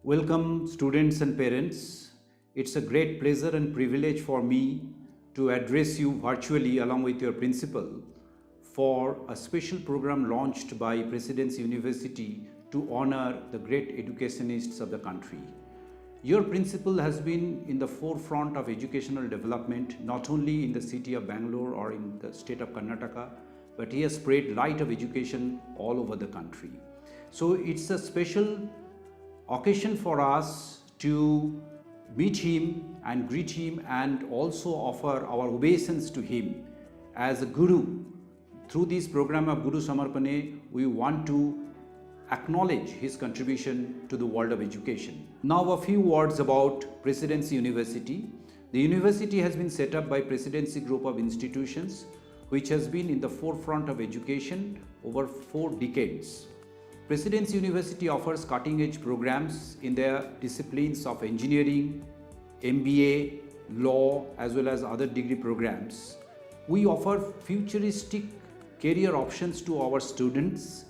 Welcome students and parents. It's a great pleasure and privilege for me to address you virtually along with your principal for a special program launched by Presidency University to honor the great educationists of the country. Your principal has been in the forefront of educational development not only in the city of Bangalore or in the state of Karnataka, but he has spread light of education all over the country. So it's a special occasion for us to meet him and greet him and also offer our obeisance to him as a guru. Through this program of Guru Samarpane, we want to acknowledge his contribution to the world of education. Now a few words about Presidency University. The university has been set up by Presidency Group of Institutions, which has been in the forefront of education over 4 decades. Presidency University offers cutting-edge programs in their disciplines of engineering, MBA, law, as well as other degree programs. We offer futuristic career options to our students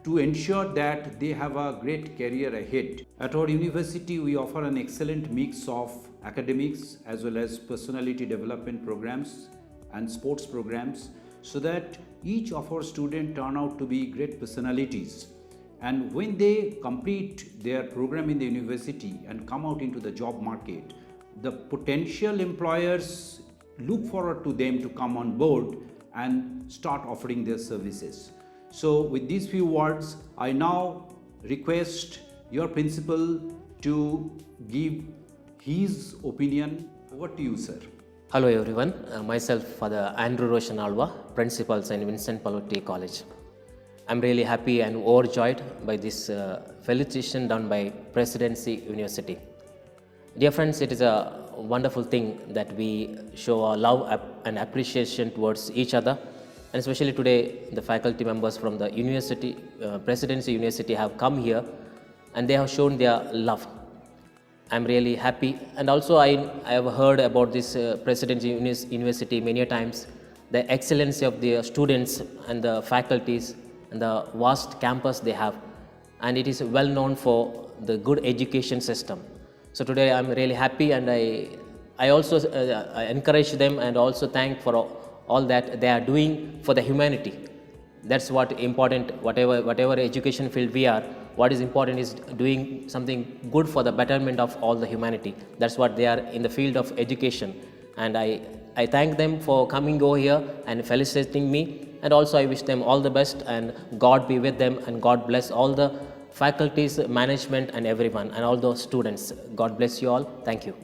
to ensure that they have a great career ahead. At our university, we offer an excellent mix of academics as well as personality development programs and sports programs so that each of our students turn out to be great personalities. And when they complete their program in the university and come out into the job market, the potential employers look forward to them to come on board and start offering their services. So with these few words, I now request your principal to give his opinion. Over to you, sir. Hello everyone, myself Father Andrew Roshan Alva, Principal St. Vincent Pallotti College. I'm really happy and overjoyed by this felicitation done by Presidency University. Dear friends, it is a wonderful thing that we show our love and appreciation towards each other, and especially today the faculty members from the university, Presidency University have come here and they have shown their love. I'm really happy, and also I have heard about this Presidency University many times, the excellency of the students and the faculties and the vast campus they have, and it is well known for the good education system. So today I'm really happy, and I also I encourage them and also thank for all that they are doing for the humanity. That's what important, whatever education field we are, what is important is doing something good for the betterment of all the humanity. That's what they are in the field of education, and I thank them for coming over here and felicitating me, and also I wish them all the best, and God be with them, and God bless all the faculties, management and everyone and all those students. God bless you all. Thank you.